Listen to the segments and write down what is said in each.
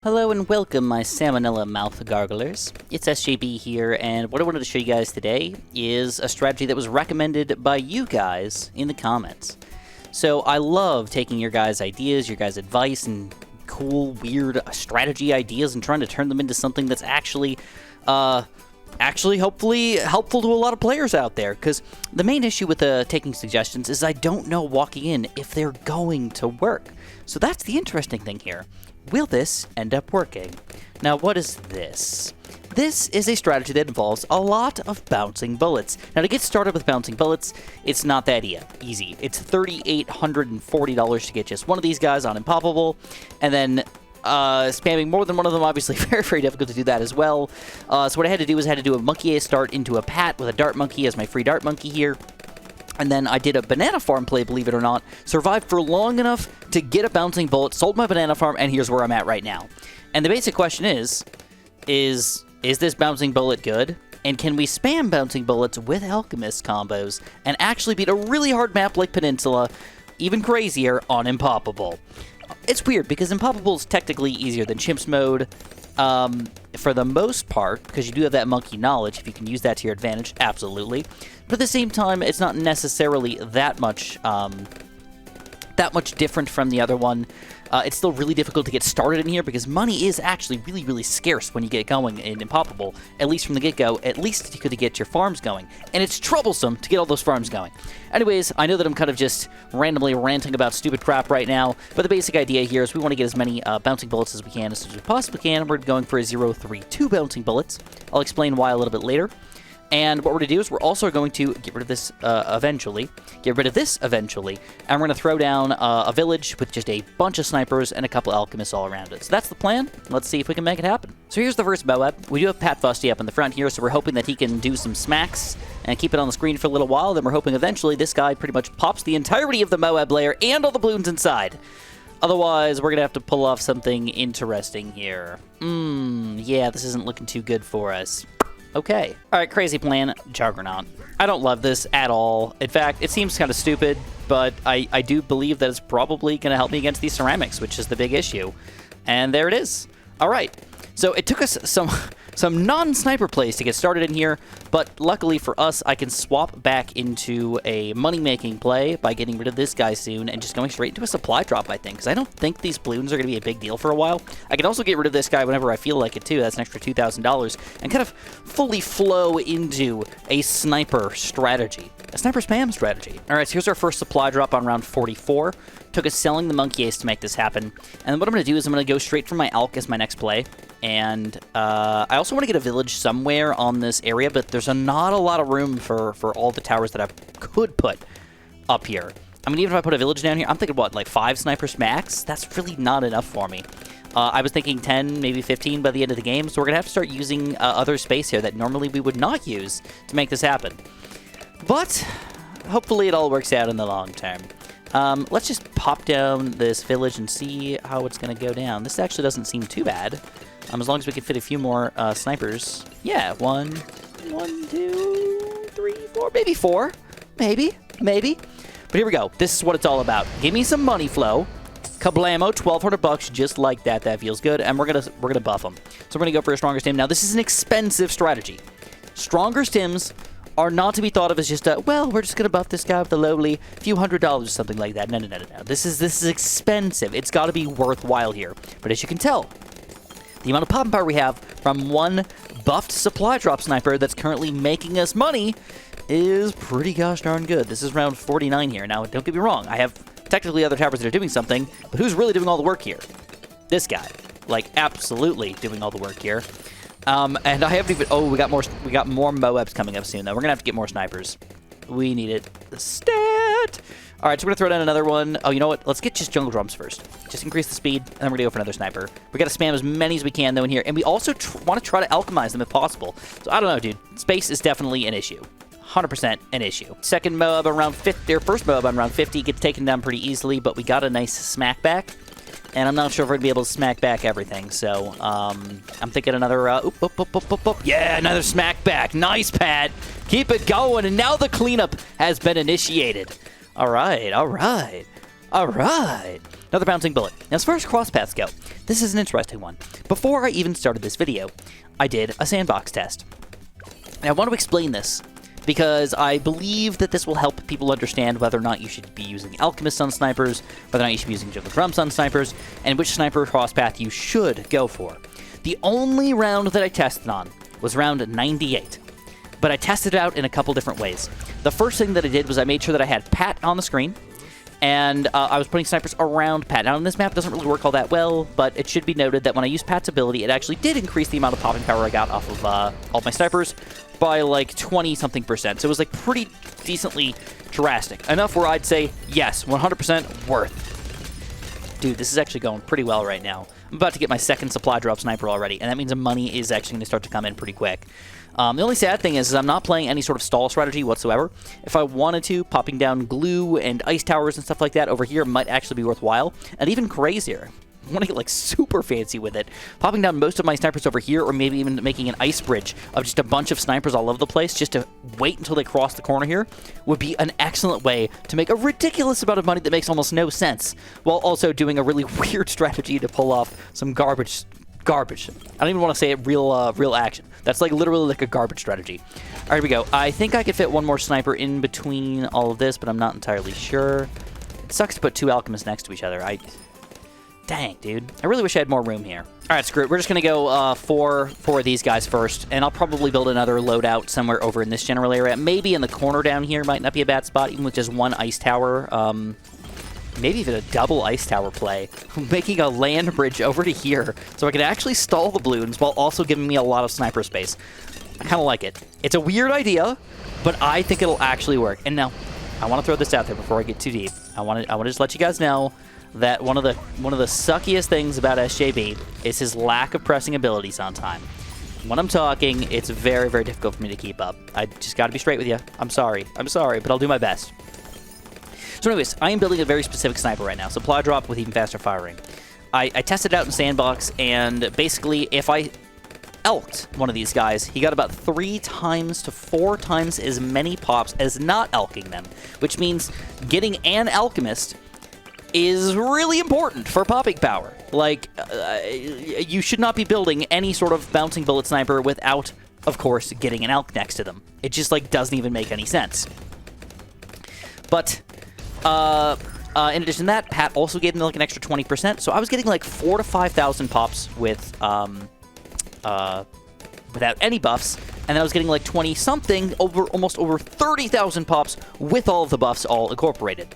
Hello and welcome, my salmonella mouth garglers. It's SJB here, and what I wanted to show you guys today is a strategy that was recommended by you guys in the comments. So I love taking your guys' ideas, your guys' advice, and cool, weird strategy ideas and trying to turn them into something that's actually hopefully helpful to a lot of players out there. Because the main issue with taking suggestions is I don't know walking in if they're going to work. So that's the interesting thing here. Will this end up working? Now, what is this? This is a strategy that involves a lot of bouncing bullets. Now, to get started with bouncing bullets, it's not that easy. It's $3,840 to get just one of these guys on Impoppable, and then spamming more than one of them, obviously very, very difficult to do that as well. So what I had to do is I had to do a Monkey A start into a Pat with a Dart Monkey as my free Dart Monkey here. And then I did a banana farm play, believe it or not, survived for long enough to get a bouncing bullet, sold my banana farm, and here's where I'm at right now. And the basic question is this bouncing bullet good? And can we spam bouncing bullets with alchemist combos and actually beat a really hard map like Peninsula, even crazier, on Impoppable? It's weird, because Impoppable is technically easier than Chimps mode, for the most part, because you do have that monkey knowledge. If you can use that to your advantage, absolutely. But at the same time, it's not necessarily that much different from the other one. It's still really difficult to get started in here because money is actually really, really scarce when you get going in Impoppable, at least from the get-go, at least you could get your farms going. And it's troublesome to get all those farms going. Anyways, I know that I'm kind of just randomly ranting about stupid crap right now, but the basic idea here is we want to get as many bouncing bullets as we can, as soon as we possibly can. We're going for a 0-3-2 bouncing bullets. I'll explain why a little bit later. And what we're going to do is we're also going to get rid of this eventually, and we're going to throw down a village with just a bunch of snipers and a couple alchemists all around it. So that's the plan. Let's see if we can make it happen. So here's the first Moab. We do have Pat Fusty up in the front here, so we're hoping that he can do some smacks and keep it on the screen for a little while. Then we're hoping eventually this guy pretty much pops the entirety of the Moab layer and all the balloons inside. Otherwise, we're going to have to pull off something interesting here. Yeah, this isn't looking too good for us. Okay. All right, crazy plan, Juggernaut. I don't love this at all. In fact, it seems kind of stupid, but I do believe that it's probably going to help me against these ceramics, which is the big issue. And there it is. All right. So it took us some non-sniper plays to get started in here, but luckily for us, I can swap back into a money-making play by getting rid of this guy soon and just going straight into a supply drop, I think, because I don't think these balloons are going to be a big deal for a while. I can also get rid of this guy whenever I feel like it, too. That's an extra $2,000, and kind of fully flow into a sniper strategy. A sniper spam strategy. All right, so here's our first supply drop on round 44. Took us selling the Monkey Ace to make this happen. And what I'm going to do is I'm going to go straight for my Alk as my next play. And I also want to get a village somewhere on this area, but there's not a lot of room for all the towers that I could put up here. I mean, even if I put a village down here, I'm thinking, what, like 5 snipers max? That's really not enough for me. I was thinking 10, maybe 15 by the end of the game, so we're going to have to start using other space here that normally we would not use to make this happen. But hopefully it all works out in the long term. Let's just pop down this village and see how it's going to go down. This actually doesn't seem too bad. As long as we can fit a few more snipers. Yeah, 1, 2, 3, 4, maybe 4. Maybe. But here we go. This is what it's all about. Give me some money flow. Kablamo, $1,200 just like that. That feels good. And we're gonna buff them. So we're gonna go for a stronger stim. Now this is an expensive strategy. Stronger stims are not to be thought of as just well, we're just gonna buff this guy with a lowly few $100s or something like that. No. This is expensive. It's got to be worthwhile here. But as you can tell, the amount of popping power we have from one buffed supply drop sniper that's currently making us money is pretty gosh darn good. This is round 49 here. Now, don't get me wrong. I have technically other towers that are doing something, but who's really doing all the work here? This guy. Like, absolutely doing all the work here. And I haven't even... Oh, we got more Moabs coming up soon, though. We're going to have to get more snipers. We need it. Stat! All right, so we're going to throw down another one. Oh, you know what? Let's get just jungle drums first. Just increase the speed, and then we're going to go for another sniper. We got to spam as many as we can, though, in here. And we also want to try to alchemize them if possible. So I don't know, dude. Space is definitely an issue. 100% an issue. Second Moab around 50, or first Moab on round 50 gets taken down pretty easily, but we got a nice smack back. And I'm not sure if we're going to be able to smack back everything, so I'm thinking another, yeah, another smack back. Nice, Pat. Keep it going, and now the cleanup has been initiated. All right. All right. Another bouncing bullet. Now, as far as cross paths go, this is an interesting one. Before I even started this video, I did a sandbox test. And I want to explain this because I believe that this will help people understand whether or not you should be using Alchemist Sun Snipers, whether or not you should be using Juggle Drum Sun Snipers, and which sniper crosspath you should go for. The only round that I tested on was round 98, but I tested it out in a couple different ways. The first thing that I did was I made sure that I had Pat on the screen, and I was putting snipers around Pat. Now, on this map, it doesn't really work all that well, but it should be noted that when I used Pat's ability, it actually did increase the amount of popping power I got off of all my snipers by like 20-something%. So it was like pretty decently drastic. Enough where I'd say, yes, 100% worth. Dude, this is actually going pretty well right now. I'm about to get my second supply drop sniper already, and that means the money is actually going to start to come in pretty quick. The only sad thing is I'm not playing any sort of stall strategy whatsoever. If I wanted to, popping down glue and ice towers and stuff like that over here might actually be worthwhile. And even crazier, I want to get like super fancy with it. Popping down most of my snipers over here, or maybe even making an ice bridge of just a bunch of snipers all over the place just to wait until they cross the corner here would be an excellent way to make a ridiculous amount of money that makes almost no sense, while also doing a really weird strategy to pull off some garbage. I don't even want to say it real action. That's like literally like a garbage strategy. All right, here we go. I think I could fit one more sniper in between all of this, but I'm not entirely sure. It sucks to put two alchemists next to each other. Dang, dude. I really wish I had more room here. All right, screw it. We're just going to go four of these guys first, and I'll probably build another loadout somewhere over in this general area. Maybe in the corner down here might not be a bad spot, even with just one ice tower. Maybe even a double ice tower play. Making a land bridge over to here so I can actually stall the balloons while also giving me a lot of sniper space. I kind of like it. It's a weird idea, but I think it'll actually work. And now, I want to throw this out there before I get too deep. I want to just let you guys know that one of the suckiest things about SJB is his lack of pressing abilities on time. When I'm talking, it's very, very difficult for me to keep up. I just got to be straight with you. I'm sorry, but I'll do my best. So anyways, I am building a very specific sniper right now, supply drop with even faster firing. I tested it out in Sandbox, and basically, if I elked one of these guys, he got about 3 times to 4 times as many pops as not elking them, which means getting an alchemist is really important for popping power. Like, you should not be building any sort of bouncing bullet sniper without, of course, getting an elk next to them. It just, like, doesn't even make any sense. But in addition to that, Pat also gave me like an extra 20%, so I was getting like 4,000 to 5,000 pops with without any buffs, and then I was getting like 20-something, almost over 30,000 pops with all of the buffs all incorporated.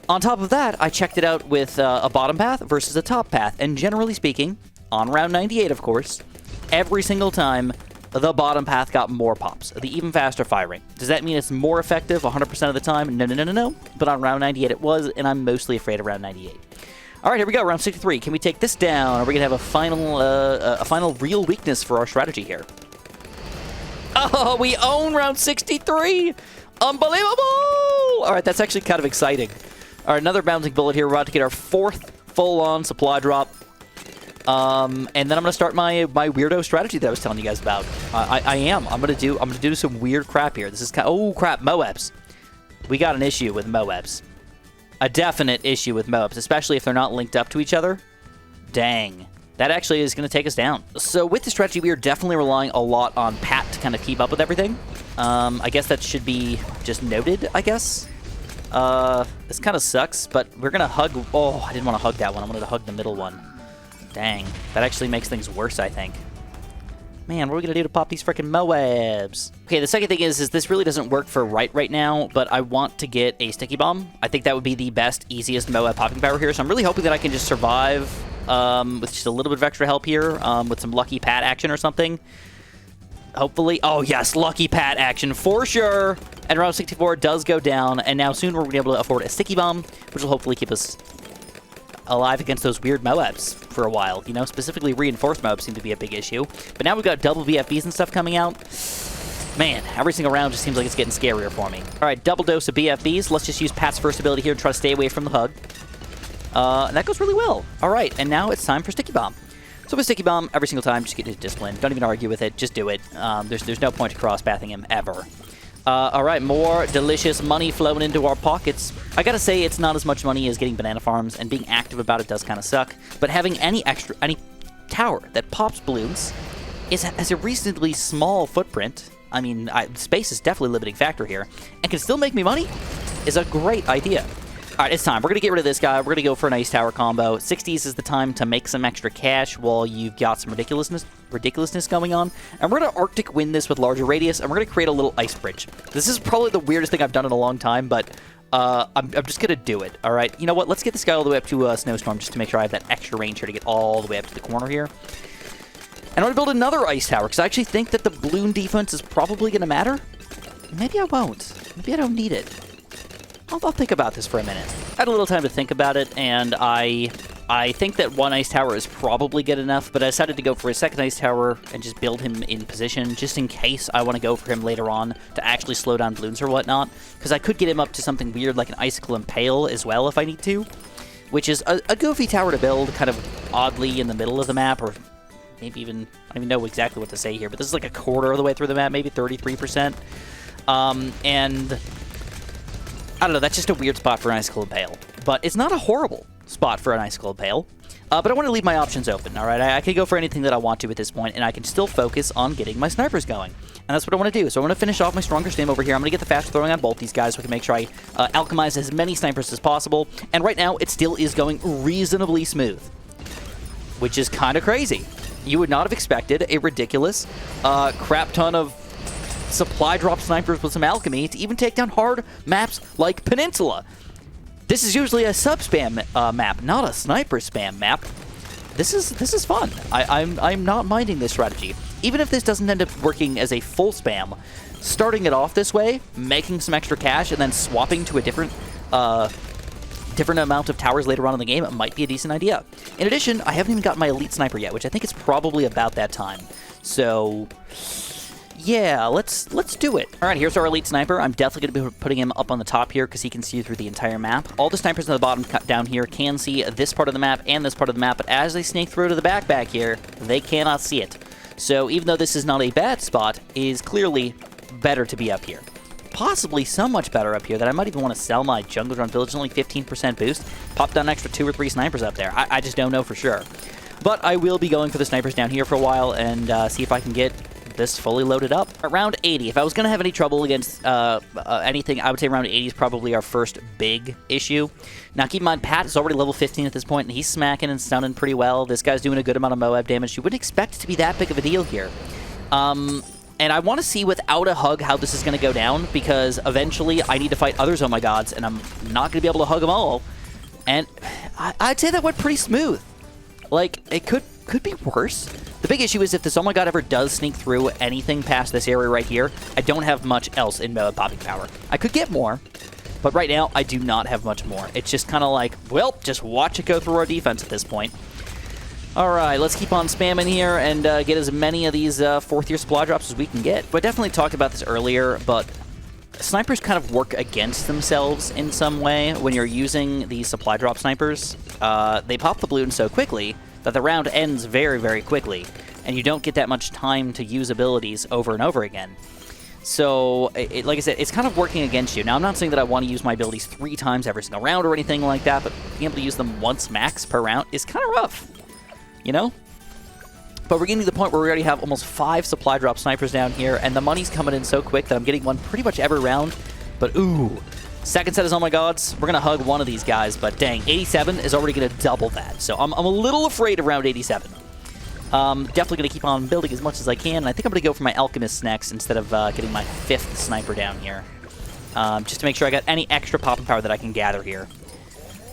On top of that, I checked it out with a bottom path versus a top path, and generally speaking, on round 98, of course, every single time, the bottom path got more pops, the even faster firing. Does that mean it's more effective 100% of the time? No. But on round 98 it was, and I'm mostly afraid of round 98. All right, here we go, round 63. Can we take this down? Are we going to have a final real weakness for our strategy here? Oh, we own round 63! Unbelievable! All right, that's actually kind of exciting. All right, another bouncing bullet here. We're about to get our 4th full-on supply drop. And then I'm gonna start my weirdo strategy that I was telling you guys about. I'm gonna do some weird crap here. This is oh crap, Moabs. We got an issue with Moabs. A definite issue with Moabs, especially if they're not linked up to each other. Dang. That actually is gonna take us down. So with the strategy, we are definitely relying a lot on Pat to kind of keep up with everything. I guess that should be just noted, I guess. This kind of sucks, but we're gonna hug. Oh, I didn't want to hug that one. I wanted to hug the middle one. Dang, that actually makes things worse, I think. Man, what are we gonna do to pop these freaking Moabs? Okay, the second thing is this really doesn't work for right now, but I want to get a sticky bomb. I think that would be the best, easiest Moab popping power here, so I'm really hoping that I can just survive with just a little bit of extra help here, with some lucky Pat action or something. Hopefully. Oh, yes, lucky Pat action for sure. And round 64 does go down, and now soon we're going to be able to afford a sticky bomb, which will hopefully keep us alive against those weird Moabs for a while. You know, specifically reinforced Moabs seem to be a big issue. But now we've got double BFBs and stuff coming out. Man, every single round just seems like it's getting scarier for me. All right, double dose of BFBs. Let's just use Pat's first ability here and try to stay away from the hug. And that goes really well. All right, and now it's time for Sticky Bomb. So with Sticky Bomb, every single time, just get his discipline. Don't even argue with it. Just do it. There's no point to cross-pathing him ever. All right, more delicious money flowing into our pockets. I gotta say, it's not as much money as getting banana farms, and being active about it does kind of suck. But having any tower that pops balloons has a reasonably small footprint. I mean, space is definitely a limiting factor here, and can still make me money is a great idea. All right, it's time. We're going to get rid of this guy. We're going to go for an ice tower combo. 60s is the time to make some extra cash while you've got some ridiculousness going on. And we're going to Arctic Wind this with larger radius, and we're going to create a little ice bridge. This is probably the weirdest thing I've done in a long time, but I'm just going to do it, all right? You know what? Let's get this guy all the way up to Snowstorm just to make sure I have that extra range here to get all the way up to the corner here. And I'm going to build another ice tower, because I actually think that the balloon defense is probably going to matter. Maybe I won't. Maybe I don't need it. I'll think about this for a minute. I had a little time to think about it, and I think that one ice tower is probably good enough, but I decided to go for a second ice tower and just build him in position, just in case I want to go for him later on to actually slow down balloons or whatnot, because I could get him up to something weird like an Icicle Impale as well if I need to, which is a goofy tower to build, kind of oddly in the middle of the map, or maybe even, I don't even know exactly what to say here, but this is like a quarter of the way through the map, maybe 33%, and I don't know, that's just a weird spot for an Icicle Impale. But it's not a horrible spot for an Icicle Impale. But I want to leave my options open, all right? I can go for anything that I want to at this point, and I can still focus on getting my snipers going. And that's what I want to do. So I want to finish off my stronger stem over here. I'm going to get the fast throwing on both these guys so I can make sure I alchemize as many snipers as possible. And right now, it still is going reasonably smooth, which is kind of crazy. You would not have expected a ridiculous crap ton of supply drop snipers with some alchemy to even take down hard maps like Peninsula. This is usually a sub-spam map, not a sniper spam map. This is fun. I'm not minding this strategy. Even if this doesn't end up working as a full spam, starting it off this way, making some extra cash, and then swapping to a different amount of towers later on in the game, it might be a decent idea. In addition, I haven't even gotten my elite sniper yet, which I think is probably about that time. So yeah, let's do it. All right, here's our elite sniper. I'm definitely going to be putting him up on the top here because he can see through the entire map. All the snipers on the bottom down here can see this part of the map and this part of the map, but as they sneak through to the back here, they cannot see it. So even though this is not a bad spot, it is clearly better to be up here. Possibly so much better up here that I might even want to sell my Jungle Drum Village. It's only 15% boost. Pop down an extra 2 or 3 snipers up there. I just don't know for sure. But I will be going for the snipers down here for a while and see if I can get this fully loaded up. Around 80. If I was going to have any trouble against anything, I would say around 80 is probably our first big issue. Now, keep in mind, Pat is already level 15 at this point, and he's smacking and stunning pretty well. This guy's doing a good amount of Moab damage. You wouldn't expect it to be that big of a deal here. And I want to see without a hug how this is going to go down, because eventually I need to fight others Oh My Gods, and I'm not going to be able to hug them all. And I'd say that went pretty smooth. Like, it could be worse. The big issue is if this Oh My God ever does sneak through anything past this area right here, I don't have much else in Moab popping power. I could get more, but right now I do not have much more. It's just kind of like, well, just watch it go through our defense at this point. All right, let's keep on spamming here and get as many of these 4th-year supply drops as we can get. But I definitely talked about this earlier, but snipers kind of work against themselves in some way when you're using these supply drop snipers. They pop the balloon so quickly that the round ends very, very quickly, and you don't get that much time to use abilities over and over again. So, like I said, it's kind of working against you. Now, I'm not saying that I want to use my abilities 3 times every single round or anything like that, but being able to use them once max per round is kind of rough, you know? But we're getting to the point where we already have almost 5 supply drop snipers down here, and the money's coming in so quick that I'm getting one pretty much every round. But, ooh, second set is Oh My Gods. We're going to hug one of these guys, but dang, 87 is already going to double that. So I'm a little afraid of round 87. Definitely going to keep on building as much as I can. And I think I'm going to go for my Alchemists next instead of getting my 5th sniper down here. Just to make sure I got any extra popping power that I can gather here.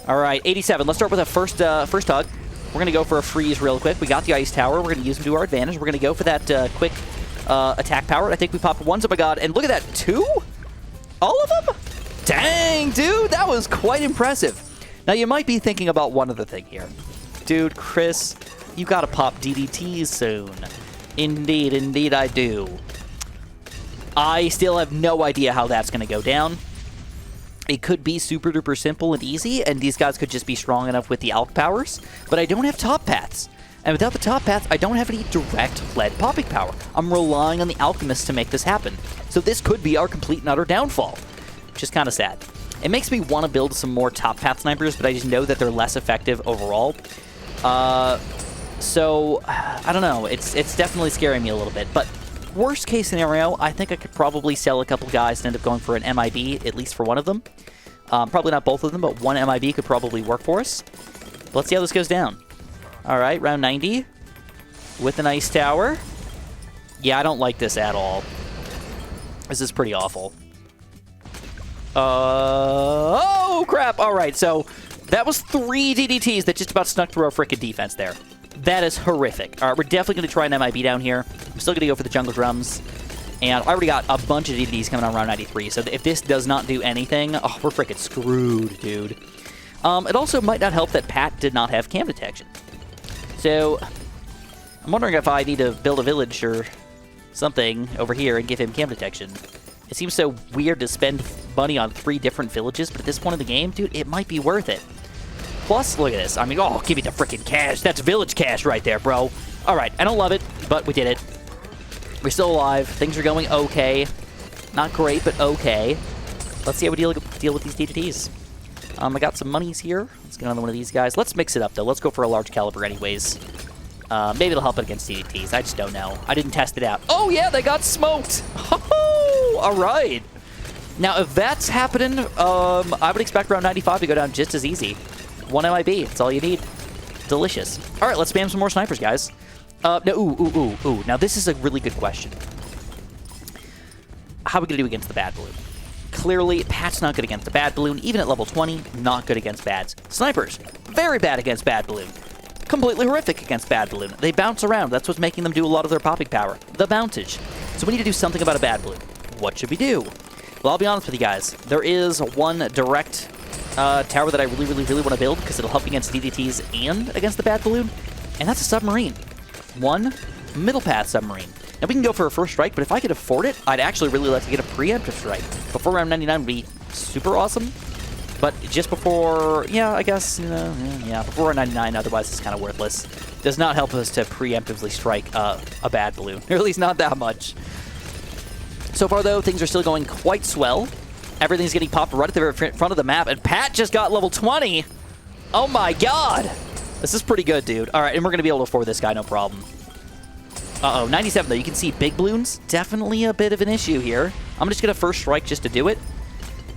All right, 87. Let's start with a first hug. We're going to go for a freeze real quick. We got the Ice Tower. We're going to use them to our advantage. We're going to go for that quick attack power. I think we popped 1. Oh My God. And look at that, 2? All of them? Dang, dude, that was quite impressive. Now, you might be thinking about one other thing here. Dude, Chris, you got to pop DDTs soon. Indeed, indeed I do. I still have no idea how that's going to go down. It could be super duper simple and easy, and these guys could just be strong enough with the alch powers, but I don't have top paths. And without the top paths, I don't have any direct lead popping power. I'm relying on the Alchemist to make this happen. So this could be our complete and utter downfall, which is kind of sad. It makes me want to build some more top path snipers, but I just know that they're less effective overall. So, I don't know. It's definitely scaring me a little bit. But worst case scenario, I think I could probably sell a couple guys and end up going for an MIB, at least for one of them. Probably not both of them, but one MIB could probably work for us. Let's see how this goes down. All right, round 90 with an Ice Tower. Yeah, I don't like this at all. This is pretty awful. Oh, crap. All right, so that was 3 DDTs that just about snuck through our frickin' defense there. That is horrific. All right, we're definitely going to try an MIB down here. I'm still going to go for the Jungle Drums. And I already got a bunch of DDTs coming on round 93, so if this does not do anything, oh, we're frickin' screwed, dude. It also might not help that Pat did not have cam detection. So, I'm wondering if I need to build a village or something over here and give him cam detection. It seems so weird to spend money on 3 different villages, but at this point in the game, dude, it might be worth it. Plus, look at this. I mean, oh, give me the freaking cash. That's village cash right there, bro. All right, I don't love it, but we did it. We're still alive. Things are going okay. Not great, but okay. Let's see how we deal with these DDTs. I got some monies here. Let's get another one of these guys. Let's mix it up, though. Let's go for a large caliber anyways. Maybe it'll help it against DDTs. I just don't know. I didn't test it out. Oh, yeah, they got smoked. Oh, all right. Now, if that's happening, I would expect round 95 to go down just as easy. 1 MIB. That's all you need. Delicious. All right, let's spam some more snipers, guys. No, ooh. Now, this is a really good question. How are we going to do against the Bad Balloon? Clearly, Pat's not good against the Bad Balloon. Even at level 20, not good against Bads. Snipers, very bad against Bad Balloon. Completely horrific against Bad Balloon. They bounce around. That's what's making them do a lot of their popping power. The bountage. So we need to do something about a Bad Balloon. What should we do? Well, I'll be honest with you guys. There is one direct tower that I really want to build because it'll help against DDTs and against the Bad Balloon, and that's a submarine. One middle path submarine. Now, we can go for a first strike, but if I could afford it, I'd actually really like to get a preemptive strike. Before round 99 would be super awesome, but just before, yeah, I guess, yeah, before round 99, otherwise it's kind of worthless. Does not help us to preemptively strike a Bad Balloon, or at least not that much. So far, though, things are still going quite swell. Everything's getting popped right at the very front of the map, and Pat just got level 20. Oh my god. This is pretty good, dude. All right, and we're going to be able to afford this guy, no problem. Uh-oh, 97, though. You can see big balloons. Definitely a bit of an issue here. I'm just going to first strike just to do it.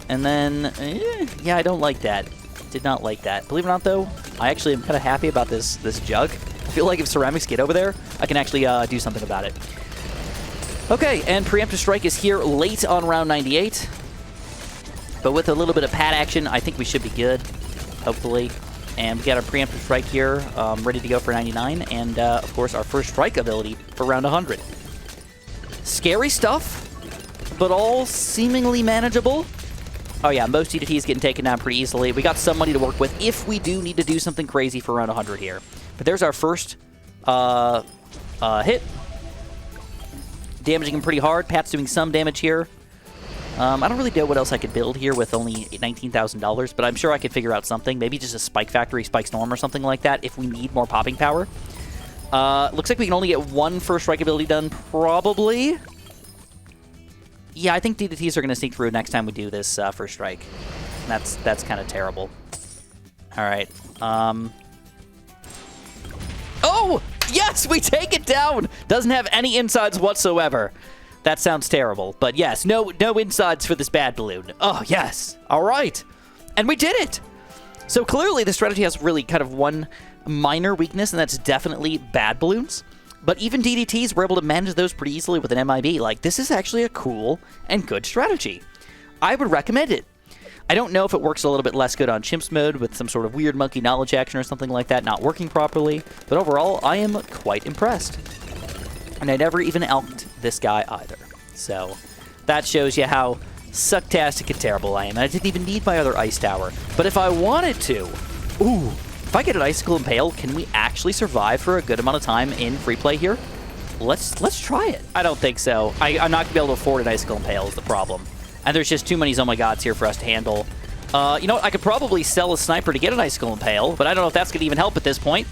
And then, yeah, I don't like that. Did not like that. Believe it or not, though, I actually am kind of happy about this jug. I feel like if ceramics get over there, I can actually do something about it. Okay, and preemptive strike is here late on round 98. But with a little bit of Pat action, I think we should be good, hopefully. And we got our preemptive strike here, ready to go for 99. And, of course, our first strike ability for round 100. Scary stuff, but all seemingly manageable. Oh, yeah, most DDTs getting taken down pretty easily. We got some money to work with if we do need to do something crazy for round 100 here. But there's our first hit. Damaging him pretty hard. Pat's doing some damage here. I don't really know what else I could build here with only $19,000, but I'm sure I could figure out something. Maybe just a Spike Factory, Spike Storm, or something like that if we need more popping power. Looks like we can only get one first strike ability done, probably. Yeah, I think DDTs are going to sneak through next time we do this first strike. And that's kind of terrible. All right. Oh! Yes, we take it down! Doesn't have any insides whatsoever. That sounds terrible. But yes, no insides for this Bad Balloon. Oh, yes. All right. And we did it! So clearly the strategy has really kind of one minor weakness, and that's definitely Bad Balloons. But even DDTs were able to manage those pretty easily with an MIB. Like, this is actually a cool and good strategy. I would recommend it. I don't know if it works a little bit less good on Chimps mode with some sort of weird monkey knowledge action or something like that not working properly, but overall, I am quite impressed. And I never even alked this guy either. So, that shows you how sucktastic and terrible I am. And I didn't even need my other Ice Tower. But if I wanted to, ooh, if I get an Icicle Impale, can we actually survive for a good amount of time in free play here? Let's try it. I don't think so. I'm not going to be able to afford an Icicle Impale is the problem. And there's just too many Oh My Gods here for us to handle. You know what? I could probably sell a Sniper to get an Icicle Impale, but I don't know if that's going to even help at this point.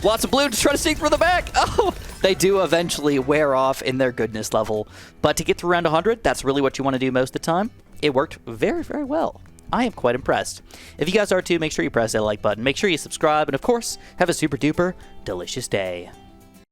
Lots of blue to try to sneak through the back. Oh, they do eventually wear off in their goodness level. But to get through round 100, that's really what you want to do most of the time. It worked very, very well. I am quite impressed. If you guys are too, make sure you press that like button. Make sure you subscribe. And of course, have a super duper delicious day.